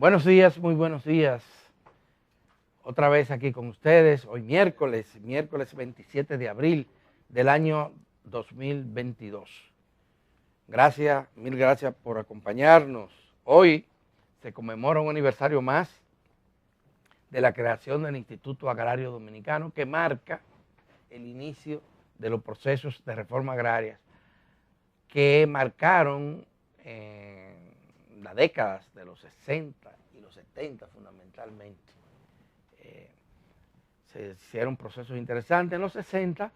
Buenos días, muy buenos días. Otra vez aquí con ustedes, hoy miércoles 27 de abril del año 2022. Gracias, mil gracias por acompañarnos. Hoy se conmemora un aniversario más de la creación del Instituto Agrario Dominicano, que marca el inicio de los procesos de reforma agraria que marcaron las décadas de los 60 y los 70 fundamentalmente. Se hicieron procesos interesantes en los 60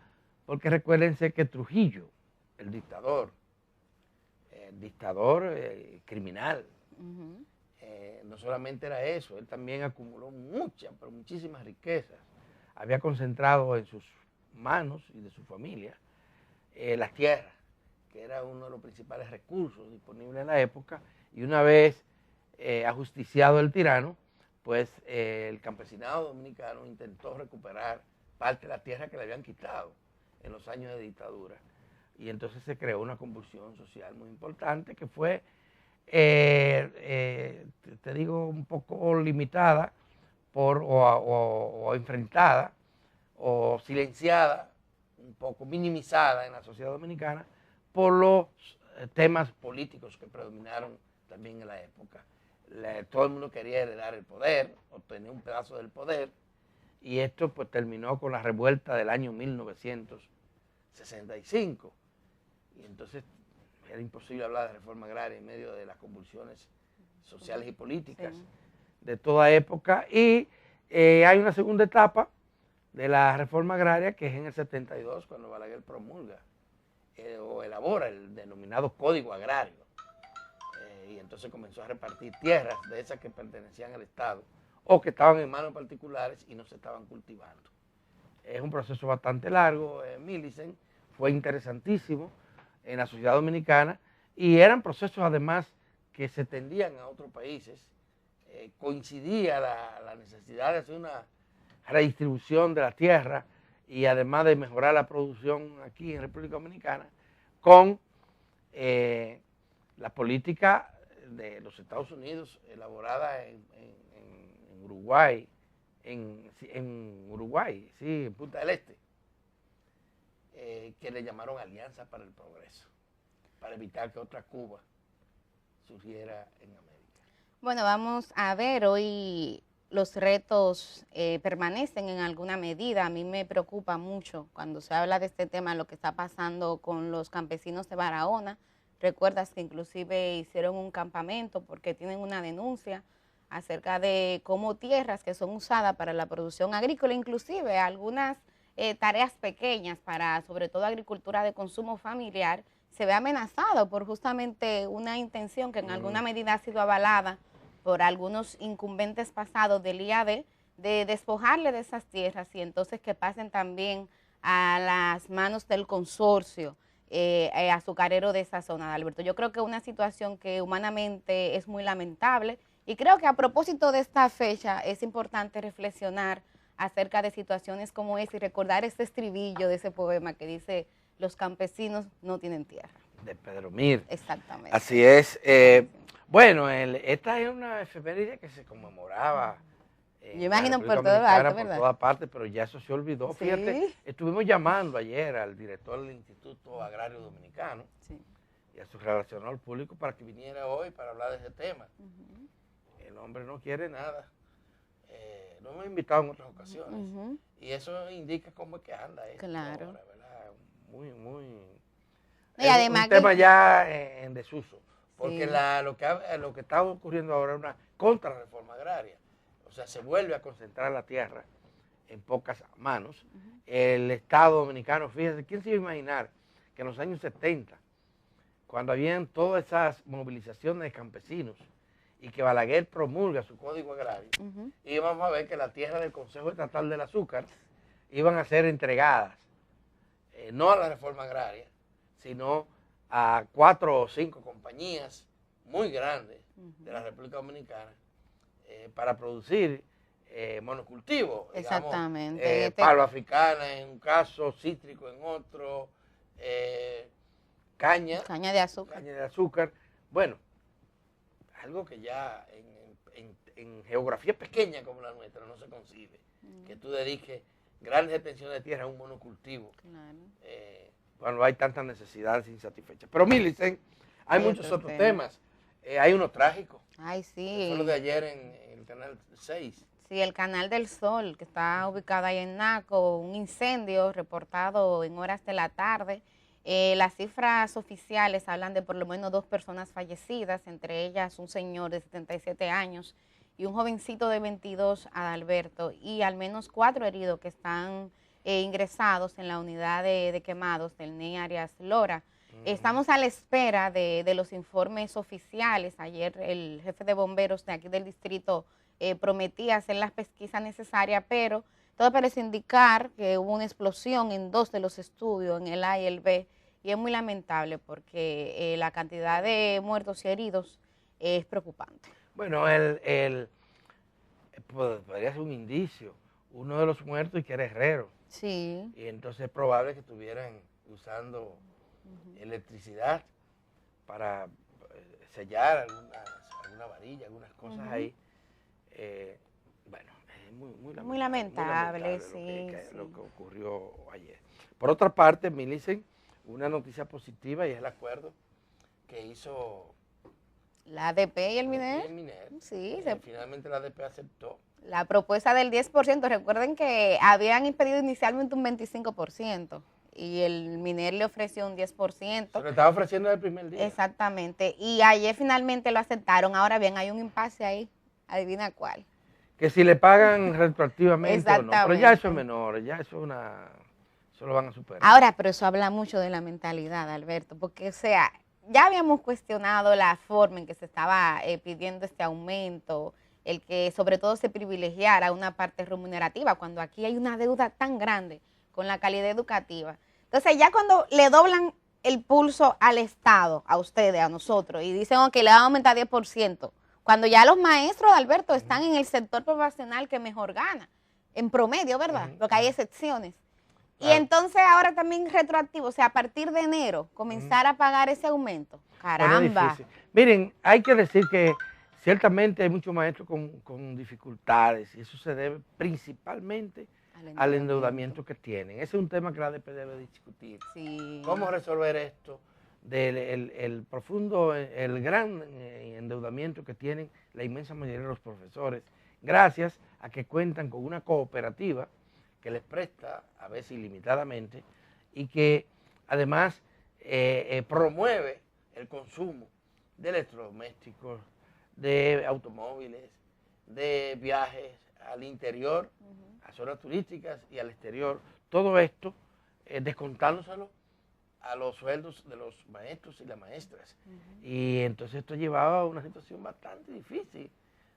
porque recuérdense que Trujillo, el dictador criminal, no solamente era eso, él también acumuló muchas, pero muchísimas riquezas. Había concentrado en sus manos y de su familia las tierras, que era uno de los principales recursos disponibles en la época, y una vez ajusticiado el tirano, pues el campesinado dominicano intentó recuperar parte de la tierra que le habían quitado en los años de dictadura. Y entonces se creó una convulsión social muy importante que fue, te digo, un poco limitada o enfrentada o silenciada, un poco minimizada en la sociedad dominicana por los temas políticos que predominaron también en la época. Todo el mundo quería heredar el poder, obtener un pedazo del poder, y esto pues terminó con la revuelta del año 1965. Y entonces era imposible hablar de reforma agraria en medio de las convulsiones sociales y políticas de toda época. Y hay una segunda etapa de la reforma agraria, que es en el 72, cuando Balaguer promulga o elabora el denominado Código Agrario. Y entonces comenzó a repartir tierras de esas que pertenecían al Estado o que estaban en manos particulares y no se estaban cultivando. Es un proceso bastante largo, Millicent, fue interesantísimo en la sociedad dominicana, y eran procesos además que se tendían a otros países. Coincidía la necesidad de hacer una redistribución de la tierra y además de mejorar la producción aquí en República Dominicana con la política de los Estados Unidos elaborada en Uruguay, en Uruguay, sí, en Punta del Este, que le llamaron Alianza para el Progreso, para evitar que otra Cuba surgiera en América. Bueno, vamos a ver, hoy los retos permanecen en alguna medida. A mí me preocupa mucho cuando se habla de este tema, lo que está pasando con los campesinos de Barahona. Recuerdas que inclusive hicieron un campamento porque tienen una denuncia acerca de cómo tierras que son usadas para la producción agrícola, inclusive algunas tareas pequeñas para sobre todo agricultura de consumo familiar, se ve amenazado por justamente una intención que en alguna medida ha sido avalada por algunos incumbentes pasados del IAD de despojarle de esas tierras y entonces que pasen también a las manos del consorcio azucarero de esa zona, Alberto. Yo creo que es una situación que humanamente es muy lamentable y creo que a propósito de esta fecha es importante reflexionar acerca de situaciones como esa y recordar ese estribillo de ese poema que dice: los campesinos no tienen tierra. De Pedro Mir. Exactamente. Así es. Bueno, esta es una efeméride que se conmemoraba yo imagino por toda parte, ¿verdad? Por todas partes, pero ya eso se olvidó. Sí. Fíjate, estuvimos llamando ayer al director del Instituto Agrario Dominicano y a su relacionador público para que viniera hoy para hablar de ese tema. El hombre no quiere nada. Lo hemos invitado en otras ocasiones y eso indica cómo es que anda esto. Claro. Ahora, ¿verdad? Muy y además un tema ya en desuso, porque sí. lo que está ocurriendo ahora es una contrarreforma agraria. O sea, se vuelve a concentrar la tierra en pocas manos. El Estado dominicano, fíjense, ¿quién se iba a imaginar que en los años 70, cuando habían todas esas movilizaciones de campesinos y que Balaguer promulga su Código Agrario, íbamos a ver que la tierra del Consejo Estatal del Azúcar iban a ser entregadas, no a la reforma agraria, sino a 4 o 5 compañías muy grandes de la República Dominicana para producir monocultivos, exactamente, palo africana en un caso, cítrico en otro, caña de azúcar. Caña de azúcar. Bueno, algo que ya en en geografía pequeña como la nuestra no se concibe. Que tú dediques grandes extensiones de tierra a un monocultivo. Claro. Cuando hay tantas necesidades insatisfechas. Pero Millicent, hay muchos otros temas. Hay uno trágico. Ay, sí. Que fue lo de ayer en el Canal 6. Sí, el Canal del Sol, que está ubicado ahí en Naco, un incendio reportado en horas de la tarde. Las cifras oficiales hablan de por lo menos 2 personas fallecidas, entre ellas un señor de 77 años y un jovencito de 22, Adalberto, y al menos 4 heridos que están ingresados en la unidad de quemados del NEI Arias Lora. Estamos a la espera de los informes oficiales. Ayer el jefe de bomberos de aquí del distrito prometía hacer las pesquisas necesarias, pero todo parece indicar que hubo una explosión en 2 de los estudios, en el A y el B, y es muy lamentable porque la cantidad de muertos y heridos es preocupante. Bueno, podría ser un indicio. Uno de los muertos y que era herrero. Sí. Y entonces es probable que estuvieran usando electricidad para sellar alguna varilla, algunas cosas ahí. Bueno, es muy lamentable sí, lo que ocurrió ayer. Por otra parte, Millicent, una noticia positiva y es el acuerdo que hizo la ADP y el MINER. Sí, finalmente la ADP aceptó la propuesta del 10%. Recuerden que habían impedido inicialmente un 25%. Y el MINER le ofreció un 10%. Se lo estaba ofreciendo desde el primer día. Exactamente. Y ayer finalmente lo aceptaron. Ahora bien, hay un impasse ahí. Adivina cuál. Que si le pagan retroactivamente o no. Pero ya eso es menor, ya eso lo van a superar. Ahora, pero eso habla mucho de la mentalidad, Alberto. Porque, o sea, ya habíamos cuestionado la forma en que se estaba pidiendo este aumento, el que sobre todo se privilegiara una parte remunerativa, cuando aquí hay una deuda tan grande con la calidad educativa. Entonces ya cuando le doblan el pulso al Estado, a ustedes, a nosotros, y dicen que le van a aumentar 10%, cuando ya los maestros, Alberto, están en el sector profesional que mejor gana, en promedio, ¿verdad? Porque hay excepciones. Y entonces ahora también retroactivo, o sea, a partir de enero, comenzar a pagar ese aumento. Caramba. Bueno, miren, hay que decir que ciertamente hay muchos maestros con dificultades y eso se debe principalmente al endeudamiento que tienen. Ese es un tema que la ADP debe discutir. Sí. ¿Cómo resolver esto del profundo, el gran endeudamiento que tienen la inmensa mayoría de los profesores, gracias a que cuentan con una cooperativa que les presta, a veces ilimitadamente, y que además promueve el consumo de electrodomésticos, de automóviles, de viajes al interior, a zonas turísticas y al exterior. Todo esto descontándoselo a los sueldos de los maestros y las maestras. Y entonces esto llevaba a una situación bastante difícil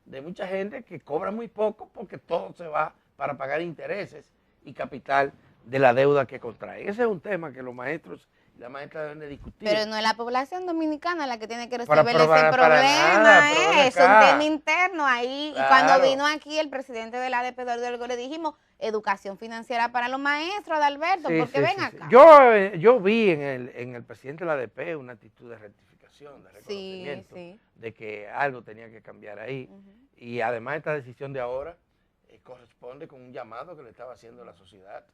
de mucha gente que cobra muy poco porque todo se va para pagar intereses y capital de la deuda que contraen. Ese es un tema que los maestros y las maestras deben de discutir. Pero no es la población dominicana la que tiene que resolver ese problema, es un tema interno ahí. Claro. Y cuando vino aquí el presidente de la ADP, Eduardo, le dijimos educación financiera para los maestros, Adalberto, porque ven acá. Yo vi en el presidente de la ADP una actitud de rectificación, de reconocimiento, de que algo tenía que cambiar ahí. Y además esta decisión de ahora corresponde con un llamado que le estaba haciendo la sociedad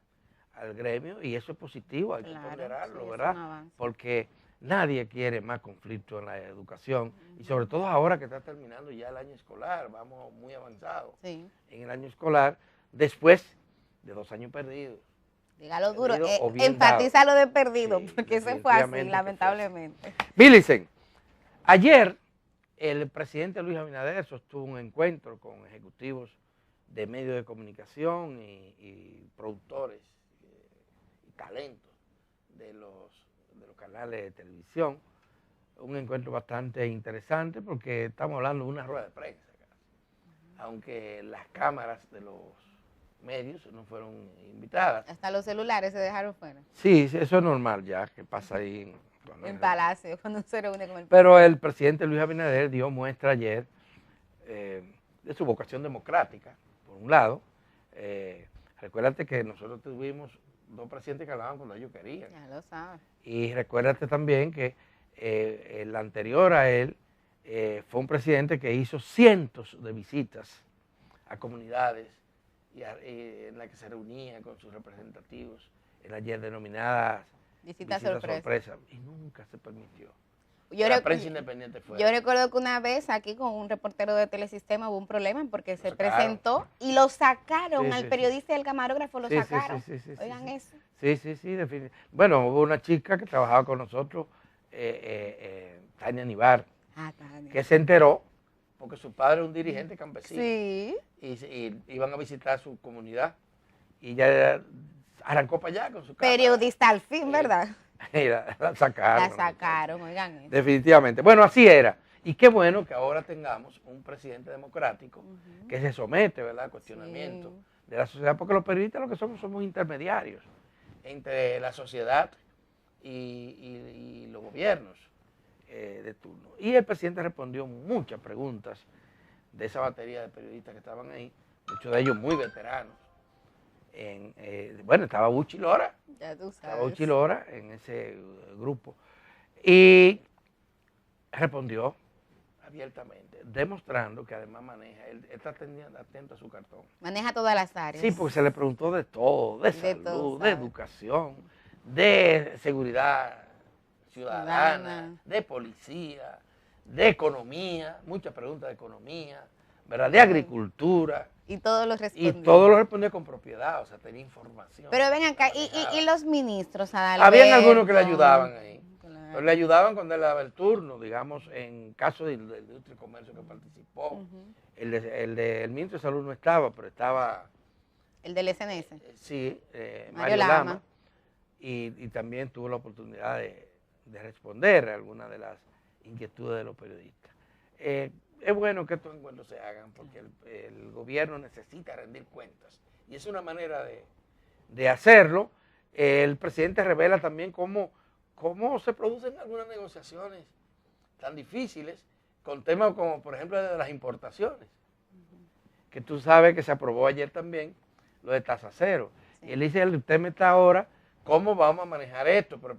al gremio, y eso es positivo, hay que ponderarlo, ¿verdad? Porque nadie quiere más conflicto en la educación, y sobre todo ahora que está terminando ya el año escolar, vamos muy avanzados en el año escolar, después de 2 años perdidos. Dígalo duro, enfatiza lo de perdido, porque eso fue así, lamentablemente. Millicent, ayer el presidente Luis Abinader sostuvo un encuentro con ejecutivos de medios de comunicación y productores y talentos de los canales de televisión. Un encuentro bastante interesante porque estamos hablando de una rueda de prensa, aunque las cámaras de los medios no fueron invitadas. Hasta los celulares se dejaron fuera. Sí, eso es normal ya, que pasa ahí en Palacio, cuando se reúne con el presidente. Pero el presidente Luis Abinader dio muestra ayer de su vocación democrática, por un lado. Recuérdate que nosotros tuvimos 2 presidentes que hablaban cuando ellos querían. Ya lo sabes. Y recuérdate también que el anterior a él fue un presidente que hizo cientos de visitas a comunidades y en las que se reunía con sus representativos en las denominadas Visita sorpresa, y nunca se permitió. La prensa independiente fue. Yo recuerdo que una vez aquí con un reportero de Telesistema hubo un problema porque se presentó y lo sacaron, al periodista y al camarógrafo lo sacaron. Oigan eso. Sí, definitivamente. Bueno, hubo una chica que trabajaba con nosotros, Tania Nivar, que se enteró porque su padre es un dirigente campesino. Sí. Y iban a visitar su comunidad y ella arrancó para allá con su cámara. Periodista al fin, ¿verdad? La sacaron. La sacaron, oigan eso. Definitivamente. Bueno, así era. Y qué bueno que ahora tengamos un presidente democrático que se somete, ¿verdad?, a cuestionamiento de la sociedad, porque los periodistas lo que somos intermediarios entre la sociedad y los gobiernos de turno. Y el presidente respondió muchas preguntas de esa batería de periodistas que estaban ahí, muchos de ellos muy veteranos. Bueno, estaba Uchi Lora. Ya tú sabes. Estaba Uchi Lora en ese grupo. Y respondió abiertamente, demostrando que además maneja, él está atento a su cartón. Maneja todas las áreas. Sí, porque se le preguntó de todo, de salud, de educación, de seguridad ciudadana, de policía, de economía, muchas preguntas de economía, ¿verdad?, de agricultura. Y todos los respondió. Y todo lo respondió con propiedad, o sea, tenía información. Pero ven acá, ¿y los ministros, Adalberto? Habían algunos que le ayudaban ahí. Claro. Pero le ayudaban cuando él daba el turno, digamos, en caso de industria y comercio que participó. El ministro de Salud no estaba, pero estaba... El del SNS. Sí, Mario Lama. Y también tuvo la oportunidad de responder a algunas de las inquietudes de los periodistas. Es bueno que estos encuentros se hagan porque el gobierno necesita rendir cuentas y es una manera de hacerlo. El presidente revela también cómo se producen algunas negociaciones tan difíciles con temas como, por ejemplo, de las importaciones, que tú sabes que se aprobó ayer también lo de tasa cero. Sí. Y él dice, usted me está ahora, ¿cómo vamos a manejar esto? Pero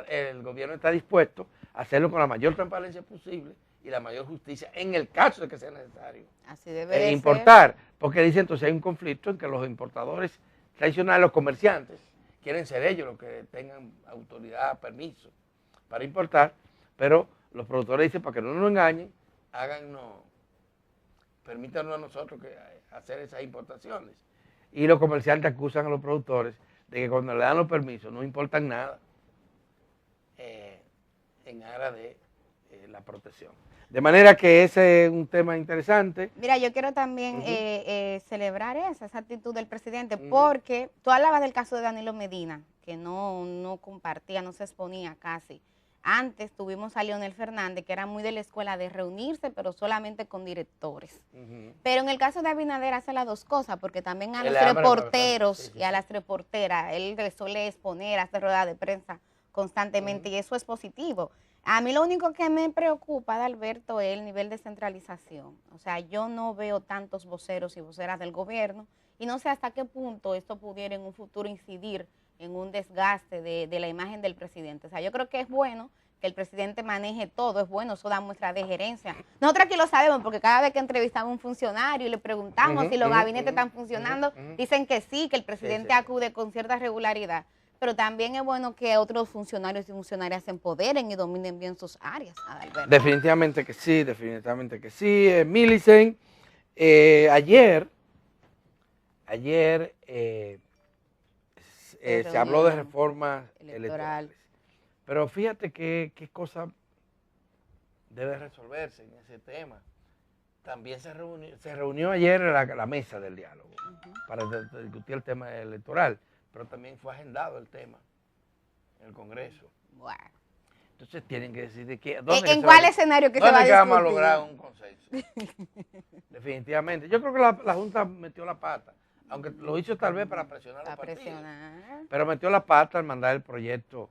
el gobierno está dispuesto a hacerlo con la mayor transparencia posible y la mayor justicia en el caso de que sea necesario. Así debe importar, porque dice entonces hay un conflicto en que los importadores tradicionales, los comerciantes, quieren ser ellos los que tengan autoridad, permiso para importar, pero los productores dicen, para que no nos engañen, permítanos a nosotros hacer esas importaciones. Y los comerciantes acusan a los productores de que cuando le dan los permisos no importan nada en aras de la protección. De manera que ese es un tema interesante. Mira, yo quiero también celebrar esa actitud del presidente, porque tú hablabas del caso de Danilo Medina, que no compartía, no se exponía casi. Antes tuvimos a Leonel Fernández, que era muy de la escuela de reunirse, pero solamente con directores. Pero en el caso de Abinader hace las dos cosas, porque también a los reporteros y a las reporteras, él le suele exponer, hace ruedas de prensa constantemente, y eso es positivo. A mí lo único que me preocupa, Adalberto, es el nivel de centralización. O sea, yo no veo tantos voceros y voceras del gobierno y no sé hasta qué punto esto pudiera en un futuro incidir en un desgaste de la imagen del presidente. O sea, yo creo que es bueno que el presidente maneje todo, es bueno, eso da muestra de gerencia. Nosotros aquí lo sabemos porque cada vez que entrevistamos a un funcionario y le preguntamos si los gabinetes están funcionando, dicen que sí, que el presidente acude con cierta regularidad. Pero también es bueno que otros funcionarios y funcionarias se empoderen y dominen bien sus áreas, Adalberto. Definitivamente que sí, definitivamente que sí. Milicen, ayer se habló de reformas electorales. Pero fíjate qué cosa debe resolverse en ese tema. También se reunió ayer la mesa del diálogo para discutir el tema electoral. Pero también fue agendado el tema en el Congreso. Bueno. Entonces tienen que decidir ¿en cuál escenario que se va a discutir? ¿Dónde vamos a lograr un consenso? Definitivamente. Yo creo que la Junta metió la pata, aunque lo hizo tal vez para presionar a los partidos. Pero metió la pata al mandar el proyecto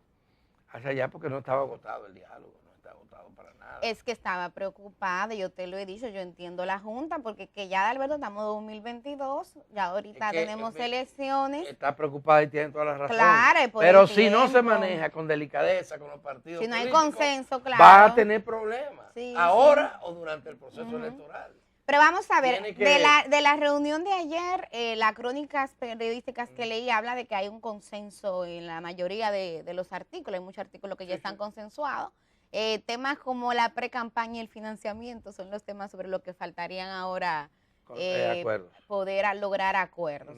hacia allá porque no estaba agotado el diálogo, no estaba agotado para nada. Es que estaba preocupada, yo te lo he dicho, yo entiendo la Junta, porque que ya, Alberto, estamos en 2022, ya ahorita tenemos elecciones. Está preocupada y tiene toda la razón. Claro, pero si no se maneja con delicadeza con los partidos si no hay consenso, claro, va a tener problemas. Sí, ahora o durante el proceso electoral. Pero vamos a ver, Tiene que- de la reunión de ayer, las crónicas periodísticas que leí habla de que hay un consenso en la mayoría de los artículos, hay muchos artículos que ya están consensuados. Temas como la pre-campaña y el financiamiento son los temas sobre los que faltarían ahora acuerdos. poder lograr acuerdos.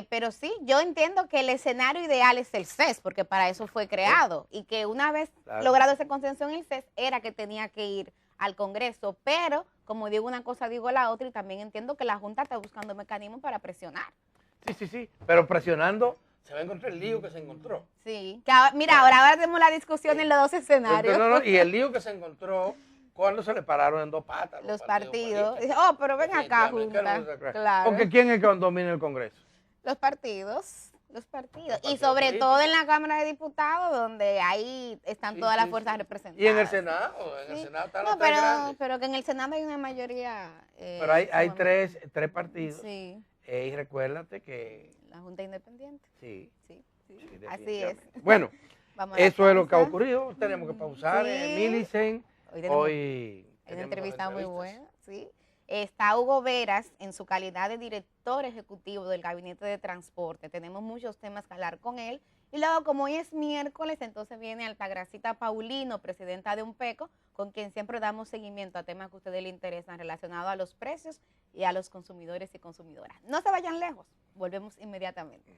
Pero sí, yo entiendo que el escenario ideal es el CES, porque para eso fue creado, y que una vez logrado ese consenso en el CES, era que tenía que ir al Congreso, pero como digo una cosa, digo la otra, y también entiendo que la Junta está buscando mecanismos para presionar. Sí, pero presionando se va a encontrar el lío que se encontró. Sí, que mira, ahora tenemos la discusión en los dos escenarios. Y el lío que se encontró cuando se le pararon en dos patas los partidos. Dice, oh, pero ven acá, Junta. Claro. Porque ¿quién es que domina el Congreso? Los partidos. Y sobre todo en la Cámara de Diputados, donde ahí están todas las fuerzas representadas. Y en el Senado, están los tres grandes. Pero que en el Senado hay una mayoría. Pero hay tres partidos. Sí. Y recuérdate que... La Junta Independiente. Sí. Así es. Bueno, eso es lo que ha ocurrido. Tenemos que pausar. Milicen, hoy hay una entrevista muy buena. Sí. Está Hugo Veras en su calidad de director ejecutivo del Gabinete de Transporte. Tenemos muchos temas que hablar con él. Y luego, como hoy es miércoles, entonces viene Altagracita Paulino, presidenta de UNPECO, con quien siempre damos seguimiento a temas que a ustedes les interesan relacionados a los precios y a los consumidores y consumidoras. No se vayan lejos, volvemos inmediatamente.